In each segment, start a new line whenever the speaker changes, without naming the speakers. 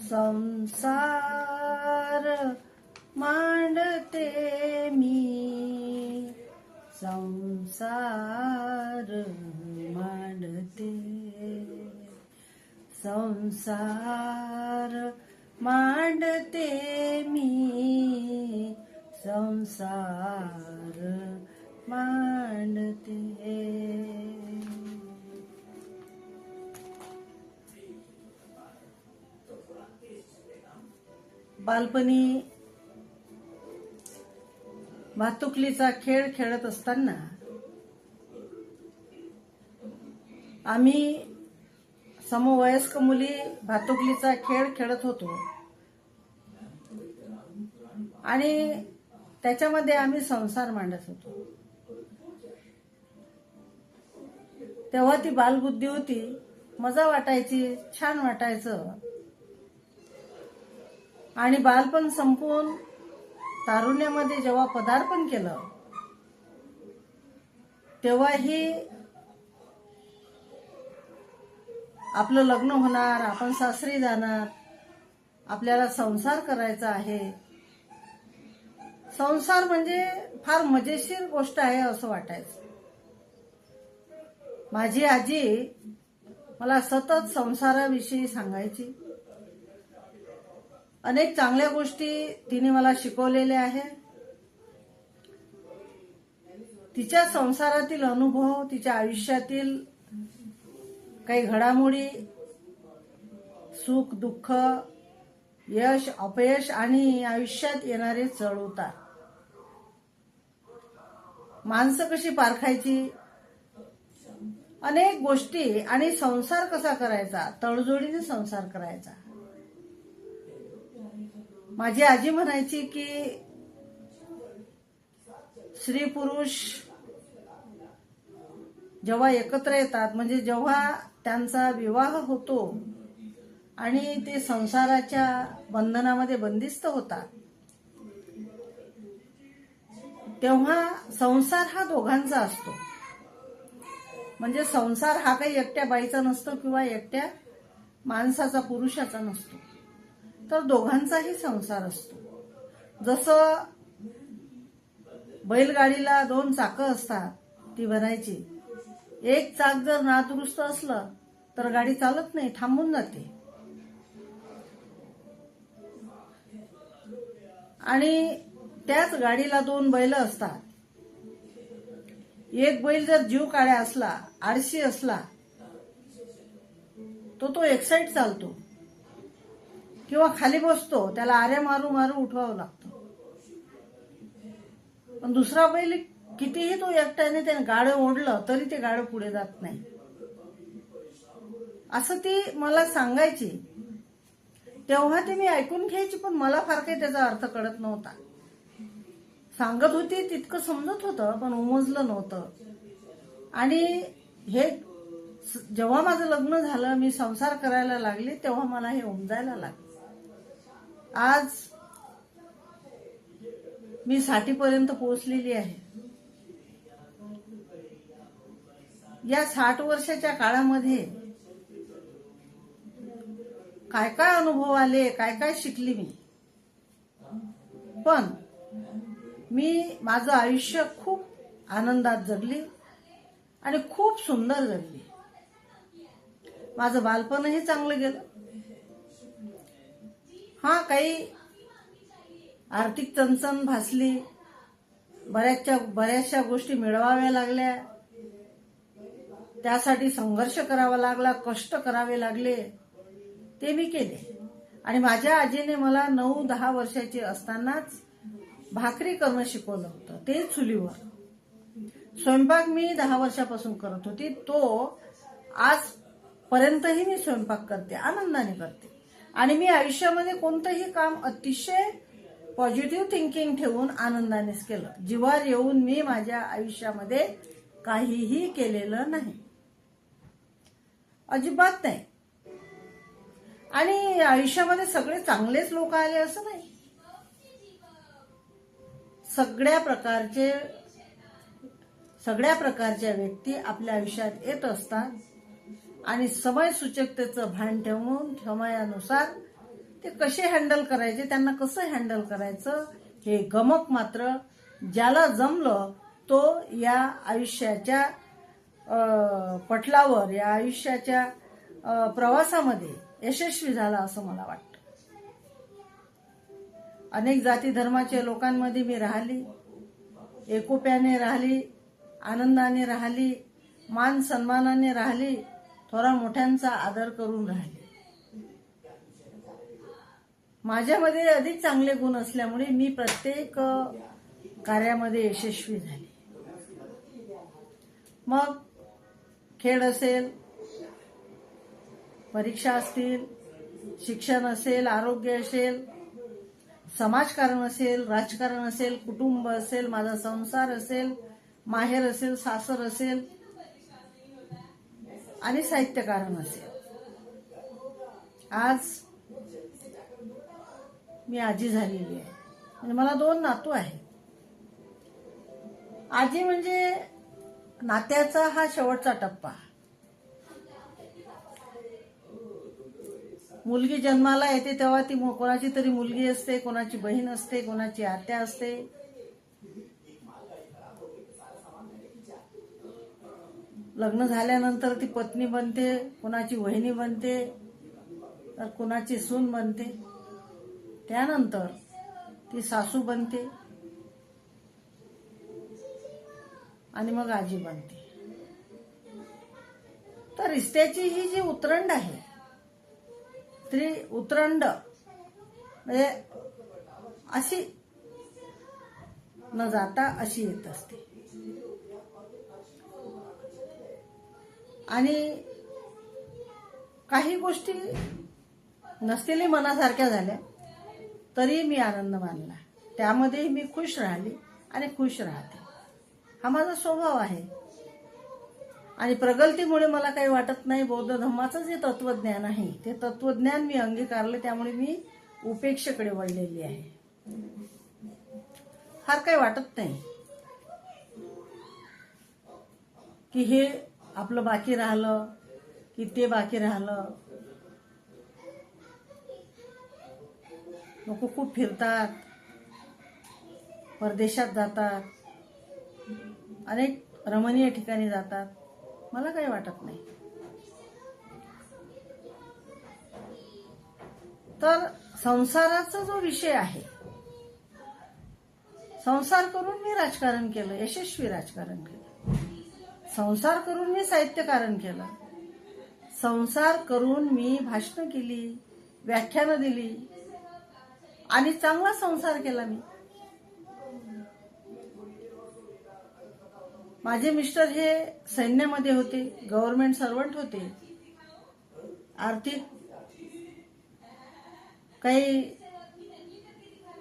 संसार मांडते मी, संसार मांडते, संसार मांडते मी, संसार मांडते. बालपणी भातुकलीचा खेळ खेळत असताना आम्ही समवयस्क मुली भातुकलीचा खेळ खेळत होतो आणि त्याच्यामध्ये आम्ही संसार मांडत होतो. तेव्हा ती बालबुद्धी होती, मजा वाटायची, छान वाटायचं. आणि बालपण संपून तारुण्यामध्ये जेव्हा पदार्पण केलं तेव्हाही आपलं लग्न होणार, आपण सासरी जाणार, आपल्याला संसार करायचा आहे. संसार म्हणजे फार मजेशीर गोष्ट आहे असं वाटायचं. माझी आजी मला सतत संसाराविषयी सांगायची. अनेक चांगल्या गोष्टी तिने मला शिकवलेल्या आहेत. तिच्या संसारातील अनुभव, तिच्या आयुष्यातील काही घडामोडी, सुख दुःख, यश अपयश आणि आयुष्यात येणारे चढ-उतार, माणसं कशी पारखायची, अनेक गोष्टी, आणि संसार कसा करायचा, तडजोडीने संसार करायचा. माझी आजी म्हणायची की स्त्री पुरुष जेव्हा एकत्र येतात, म्हणजे जेव्हा त्यांचा विवाह होतो आणि ते संसाराच्या बंधनामध्ये बंदिस्त होतात, तेव्हा संसार हा दोघांचा असतो. म्हणजे संसार हा काही एकट्या बाईचा नसतो किंवा एकट्या माणसाचा, पुरुषाचा नसतो, तर दोघांचाही संसार असतो. जसं बैलगाडीला 2 चाकं असतात, ती बनायची. एक चाक जर नादुरुस्त असलं तर गाडी चालत नाही, थांबून जाते. आणि त्याच गाडीला 2 बैल असतात. एक बैल जर जीव काळ्या असला, आळशी असला, तो एक साईड चालतो किंवा खाली बसतो, त्याला आऱ्या मारू मारू उठवावं लागतं. पण दुसरा बैल कितीही तो एकट्याने त्याने गाडं ओढलं तरी ते गाडं पुढे जात नाही. असं ती मला सांगायची. तेव्हा ते मी ऐकून घ्यायची, पण मला फार काही त्याचा अर्थ कळत नव्हता. सांगत होती तितकं समजत होतं, पण उमजलं नव्हतं. आणि हे जेव्हा माझं लग्न झालं, मी संसार करायला लागले, तेव्हा मला हे उमजायला लागलं. आज मी 60 पर्यंत पोहोचलेली आहे. या 60 वर्षाच्या काळामध्ये काय काय अनुभव आले, काय काय शिकली मी. पण मी माझं आयुष्य खूप आनंदात जगली आणि खूप सुंदर जगली. माझं बालपणही चांगलं गेलं. हा, काही आर्थिक चणचण भासली, बऱ्याचशा गोष्टी मिळवाव्या लागल्या, त्यासाठी संघर्ष करावा लागला, कष्ट करावे लागले, ते मी केले. आणि माझ्या आजीने मला 9-10 वर्षाची असतानाच भाकरी करणं शिकवलं होतं, ते चुलीवर. स्वयंपाक मी 10 वर्षापासून करत होती, तो आज पर्यंतही मी स्वयंपाक करते, आनंदाने करते. आणि मी आयुष्यामध्ये कोणतंही काम अतिशय पॉझिटिव्ह थिंकिंग ठेवून आनंदानेच केलं. जीवावर येऊन मी माझ्या आयुष्यामध्ये काहीही केलेलं नाही, अजिबात नाही. आणि आयुष्यामध्ये सगळे चांगलेच लोक आले असं नाही. सगळ्या प्रकारच्या व्यक्ती आपल्या आयुष्यात येत असतात आणि समय सूचकतेचं भान ठेवून समयानुसार ते कसे हँडल करायचे, त्यांना कसं हँडल करायचं हे गमक मात्र ज्याला जमलं तो या आयुष्याच्या पटलावर, या आयुष्याच्या प्रवासामध्ये यशस्वी झाला असं मला वाटतं. अनेक जाती धर्माच्या लोकांमध्ये मी राहिली, एकोप्याने राहिली, आनंदाने राहिली, मान सन्मानाने राहिली, थोरा मोठ्यांचा आदर करून राहिली. माझ्यामध्ये अधिक चांगले गुण असल्यामुळे मी प्रत्येक कार्यामध्ये यशस्वी झाले. मग खेळ असेल, परीक्षा असतील, शिक्षण असेल, आरोग्य असेल, समाजकारण असेल, राजकारण असेल, कुटुंब असेल, माझा संसार असेल, माहेर असेल, सासर असेल आणि साहित्यकारण असेल. आज मी आजी झालेली आहे. म्हणजे मला 2 नातू आहेत. आजी म्हणजे नात्याचा हा शेवटचा टप्पा. मुलगी जन्माला येते तेव्हा ती कोणाची तरी मुलगी असते, कोणाची बहीण असते, कोणाची आत्या असते. लग्न झाल्यानंतर ती पत्नी बनते, कोणाची वहिनी बनते, तर कोणाची सून बनते. त्यानंतर ती सासू बनते आणि मग आजी बनते. तर रिश्त्याची ही जी उतरंड आहे, ती उतरंड म्हणजे अशी न जाता अशी येत असते. आणि काही गोष्टी नसलेली मनासारख्या झाल्या तरी मी आनंद मानला, त्यामध्ये मी खुश राहिली आणि खुश राहते. हा माझा स्वभाव आहे. आणि प्रगतीमुळे मला काही वाटत नाही. बौद्ध धम्माचं जे तत्वज्ञान आहे ते तत्वज्ञान मी अंगीकारले, त्यामुळे मी उपेक्षेकडे वळलेली आहे. फार काही वाटत नाही की हे आपलं बाकी राहिलं की ते बाकी राहिलं. लोक खूप फिरतात, परदेशात जातात, अनेक रमणीय ठिकाणी जातात. मला काही वाटत नाही. तर संसाराचा जो विषय आहे, संसार करून मी राजकारण केलं, यशस्वी राजकारण केलं. संसार करून मी साहित्यकारण केलं. संसार करून मी भाषणं केली, व्याख्यानं दिली आणि चांगला संसार केला मी. माझे मिस्टर हे सैन्यामध्ये होते, गव्हर्नमेंट सर्वंट होते. आर्थिक काही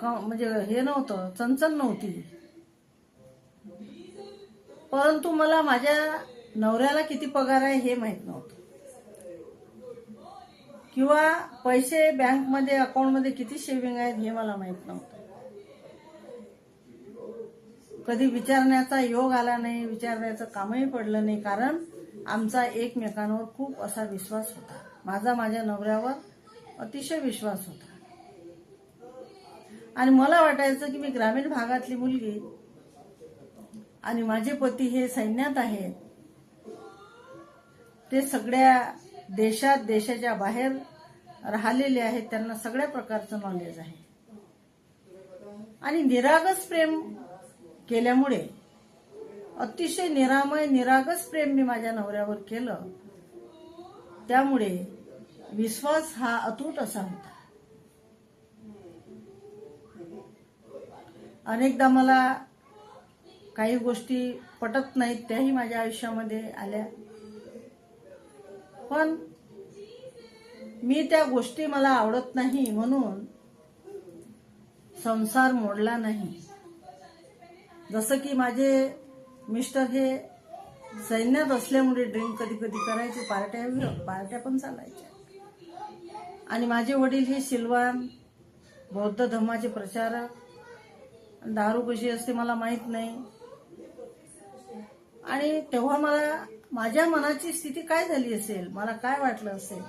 म्हणजे हे नव्हतं, चणचण नव्हती. परंतु मला माझ्या नवऱ्याला किती पगार आहे हे माहित नव्हतं, किंवा पैसे बँकमध्ये अकाउंटमध्ये किती सेव्हिंग आहेत हे मला माहित नव्हतं. कधी विचारण्याचा योग आला नाही, विचारण्याचं कामही पडलं नाही, कारण आमचा एकमेकांवर खूप असा विश्वास होता. माझ्या नवऱ्यावर अतिशय विश्वास होता. आणि मला वाटायचं की मी ग्रामीण भागातली मुलगी आणि माझे पती हे सैन्यात आहेत, ते सगळ्या देशात देशाच्या बाहेर राहिलेले आहेत, त्यांना सगळ्या प्रकारचं नॉलेज आहे. आणि निरागस प्रेम केल्यामुळे, अतिशय निरामय निरागस प्रेम मी माझ्या नवऱ्यावर केलं, त्यामुळे विश्वास हा अतूट असा होता. अनेकदा मला काही गोष्टी पटत नाहीत, त्याही माझ्या आयुष्यामध्ये आल्या, पण मी त्या गोष्टी मला आवडत नाही म्हणून संसार मोडला नाही. जसं की माझे मिस्टर हे सैन्यात असल्यामुळे ड्रिंक कधी कधी करायचे, पार्ट्या पण चालायच्या. आणि माझे वडील हे सिलवान बौद्ध धम्माचे प्रचारक. दारू कशी असते मला माहित नाही. आणि तेव्हा मला माझ्या मनाची स्थिती काय झाली असेल, मला काय वाटलं असेल,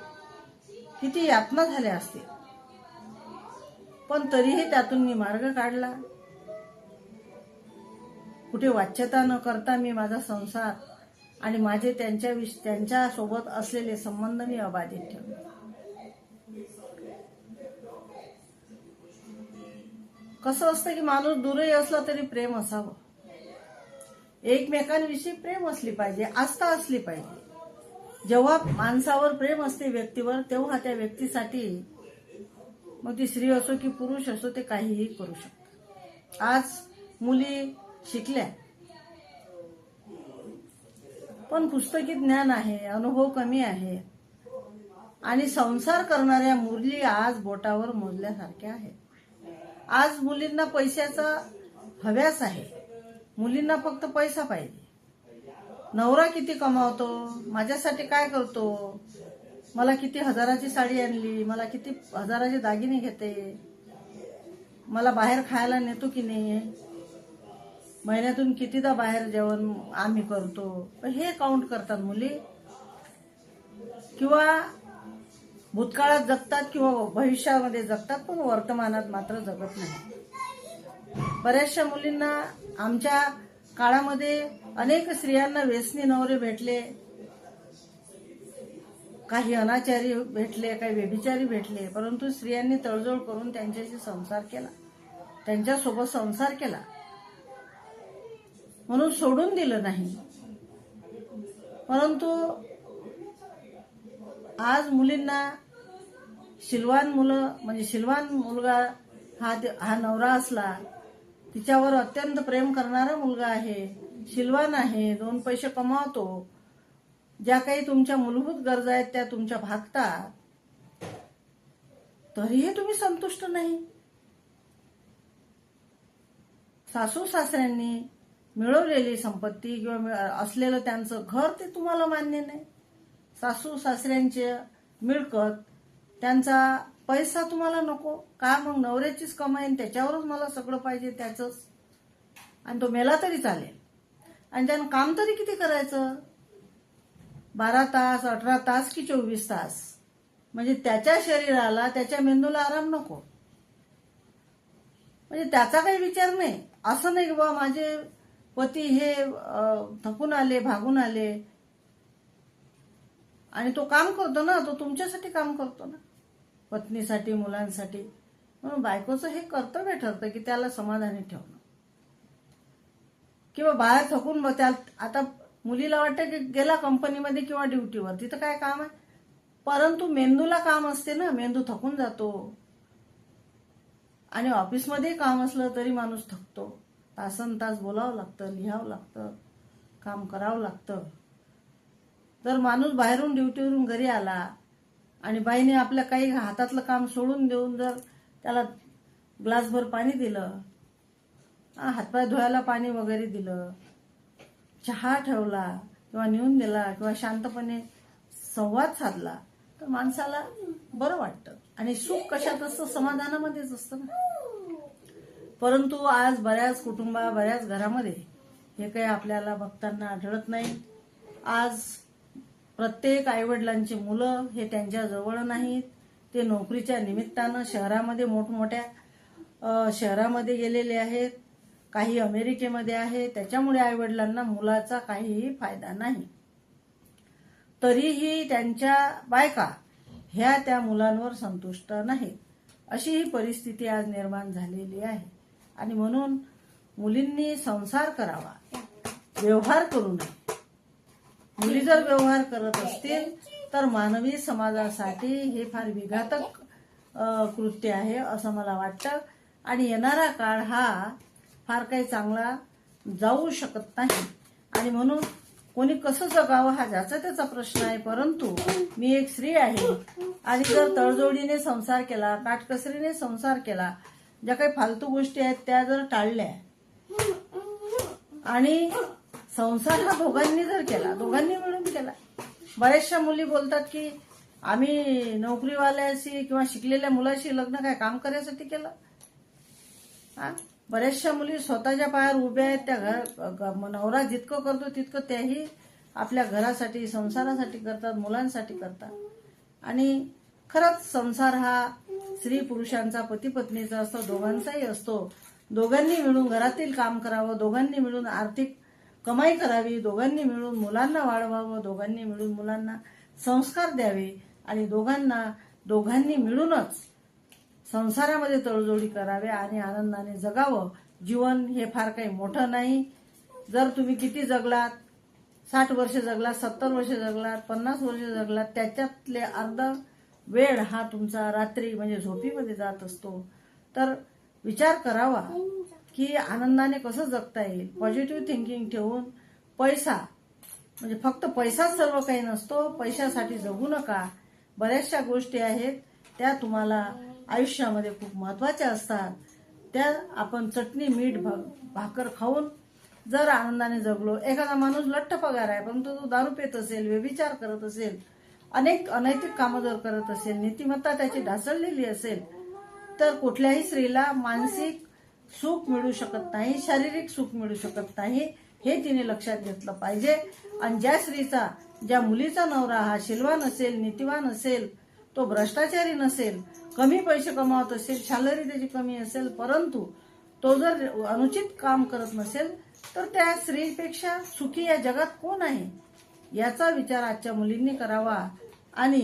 किती यातना झाल्या असतील. पण तरीही त्यातून मी मार्ग काढला. कुठे वाच्यता न करता मी माझा संसार आणि माझे त्यांच्या सोबत असलेले संबंध मी अबाधित ठेवले. कसं असतं की माणूस दूरही असला तरी प्रेम असावं, एकमेकांविषयी प्रेम असली पाहिजे, आस्था असली पाहिजे. जेव्हा माणसावर प्रेम असते व्यक्तीवर, तेव्हा त्या व्यक्तीसाठी मग ती स्त्री असो की पुरुष असो ते काहीही करू शकतात. आज मुली शिकल्या पण पुस्तकी ज्ञान आहे, अनुभव कमी आहे आणि संसार करणाऱ्या मुली आज बोटावर मोजल्यासारख्या आहेत. आज मुलींना पैशाचा हव्यास आहे, मुलींना फक्त पैसा पाहिजे. नवरा किती कमावतो, माझ्यासाठी काय करतो, मला किती हजाराची साडी आणली, मला किती हजाराचे दागिने घेते, मला बाहेर खायला नेतो की नाही, महिन्यातून कितीदा बाहेर जेवण आम्ही करतो, हे काउंट करतात मुली. किंवा भूतकाळात जगतात किंवा भविष्यामध्ये जगतात, पण वर्तमानात मात्र जगत नाही. बऱ्याचशा मुलींना आमच्या काळामध्ये अनेक स्त्रियांना व्यसनी नवरे भेटले, काही अनाचारी भेटले, काही व्यभिचारी भेटले, परंतु स्त्रियांनी तडजोड करून त्यांच्याशी संसार केला, त्यांच्यासोबत संसार केला, म्हणून सोडून दिलं नाही. परंतु आज मुलींना शिलवान मुलगा हा नवरा असला, तिच्यावर अत्यंत प्रेम करणारा मुलगा आहे, शिलवान आहे, 2 पैसे कमावतो, ज्या काही तुमच्या मूलभूत गरजा आहेत त्या तुमच्या भागतात, तरीही तुम्ही संतुष्ट नाही. सासू सासऱ्यांनी मिळवलेली संपत्ती किंवा असलेलं त्यांचं घर ते तुम्हाला मान्य नाही. सासू सासऱ्यांचे मिळकत, त्यांचा पैसा तुम्हाला नको का? मग नवऱ्याचीच कमाईन, त्याच्यावरच मला सगळं पाहिजे त्याचंच, आणि तो मेला तरी चालेल. आणि त्यानं काम तरी किती करायचं, 12 तास, 18 तास की 24 तास, म्हणजे त्याच्या शरीराला, त्याच्या मेंदूला आराम नको. म्हणजे त्याचा काही विचार नाही. असं नाही की बाबा माझे पती हे थकून आले, भागून आले, आणि तो काम करतो ना, तो तुमच्यासाठी काम करतो ना, पत्नीसाठी, मुलांसाठी. म्हणून बायकोचं हे कर्तव्य ठरतं की त्याला समाधानी ठेवणं. किंवा बाहेर थकून आता मुलीला वाटतं की गेला कंपनीमध्ये किंवा ड्युटीवर, तिथं काय काम आहे, परंतु मेंदूला काम असते ना, मेंदू थकून जातो. आणि ऑफिसमध्ये काम असलं तरी माणूस थकतो, तासन तास बोलावं लागतं, लिहावं लागतं, काम करावं लागतं. जर माणूस बाहेरून ड्युटीवरून घरी आला आणि बाईने आपल्या काही हातातलं काम सोडून देऊन जर त्याला ग्लासभर पाणी दिलं, हातपाय धुवायला पाणी वगैरे दिलं, चहा ठेवला किंवा नेऊन दिला किंवा शांतपणे संवाद साधला, तर माणसाला बरं वाटतं. आणि सुख कशात असतं, समाधानामध्येच असतं ना. परंतु आज बऱ्याच बऱ्याच घरामध्ये हे काही आपल्याला बघताना आढळत नाही. आज प्रत्येक आईवडिलांची मुलं हे त्यांच्या जवळ नाहीत, ते नोकरीच्या निमित्तानं शहरामध्ये, मोठमोठ्या शहरामध्ये गेलेले आहेत, काही अमेरिकेमध्ये आहे. त्याच्यामुळे आईवडिलांना मुलाचा काहीही फायदा नाही. तरीही त्यांच्या बायका ह्या त्या मुलांवर संतुष्ट नाहीत. अशी ही परिस्थिती आज निर्माण झालेली आहे. आणि म्हणून मुलींनी संसार करावा, व्यवहार करू नये. मुली जर व्यवहार करत असतील तर मानवी समाजासाठी हे फार विघातक कृत्य आहे असं मला वाटतं. आणि येणारा काळ हा फार काही चांगला जाऊ शकत नाही. आणि म्हणून कोणी कसं जगावं हा ज्याचा त्याचा प्रश्न आहे. परंतु मी एक स्त्री आहे आणि जर तडजोडीने संसार केला, काटकसरीने संसार केला, ज्या काही फालतू गोष्टी आहेत त्या जर टाळल्या आणि संसार हा दोघांनी जर केला, दोघांनी मिळून केला. बऱ्याचशा मुली बोलतात की आम्ही नोकरीवाल्याशी किंवा शिकलेल्या मुलाशी लग्न काय काम करायसाठी केलं. बऱ्याचशा मुली स्वतःच्या पायावर उभ्या आहेत. त्या नवरा जितकं करतो तितकं त्याही आपल्या घरासाठी, संसारासाठी करतात, मुलांसाठी करतात. आणि खरंच संसार हा स्त्री पुरुषांचा, पती पत्नीचा असतो, दोघांचाही असतो. दोघांनी मिळून घरातील काम करावं, दोघांनी मिळून आर्थिक कमाई करावी, दोघांनी मिळून मुलांना वाढवावं, दोघांनी मिळून मुलांना संस्कार द्यावे आणि दोघांनी मिळूनच संसारामध्ये तडजोडी करावे आणि आनंदाने जगावं. जीवन हे फार काही मोठं नाही. जर तुम्ही किती जगलात, 60 वर्ष जगलात, 70 वर्ष जगलात, 50 वर्ष जगलात, त्याच्यातले अर्धा वेळ हा तुमचा रात्री म्हणजे झोपीमध्ये जात असतो. तर विचार करावा की आनंदाने कसं जगता येईल. पॉझिटिव्ह थिंकिंग ठेवून पैसा म्हणजे फक्त पैसाच सर्व काही नसतो. पैशासाठी जगू नका. बऱ्याचशा गोष्टी आहेत त्या तुम्हाला आयुष्यामध्ये खूप महत्वाच्या असतात. त्या आपण चटणी मीठ भाकर खाऊन जर आनंदाने जगलो. एखादा माणूस लठ्ठ पगार आहे परंतु तो दारू पित असेल, व्यभिचार करत असेल, अनेक अनैतिक कामं जर करत असेल, नीतिमत्ता त्याची ढासळलेली असेल, तर कुठल्याही स्त्रीला मानसिक सुख मिळू शकत नाही, शारीरिक सुख मिळू शकत नाही. हे तिने लक्षात घेतलं पाहिजे. आणि ज्या मुलीचा नवरा हा शीलवान असेल, नीतिवान असेल, तो भ्रष्टाचारी नसेल, कमी पैसे कमावत असेल, सॅलरी त्याची कमी असेल, परंतु तो जर अनुचित काम करत नसेल, तर त्या स्त्रीपेक्षा सुखी या जगात कोण आहे याचा विचार आजच्या मुलींनी करावा. आणि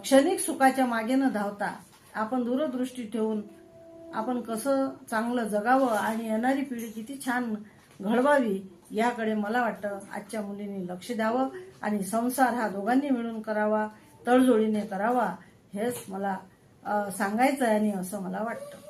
क्षणिक सुखाच्या मागे न धावता आपण दूरदृष्टी ठेवून आपण कसं चांगलं जगावं आणि येणारी पिढी किती छान घडवावी याकडे मला वाटतं आजच्या मुलींनी लक्ष द्यावं. आणि संसार हा दोघांनी मिळून करावा, तडजोडीने करावा, हेच मला सांगायचं आहे आणि असं मला वाटतं.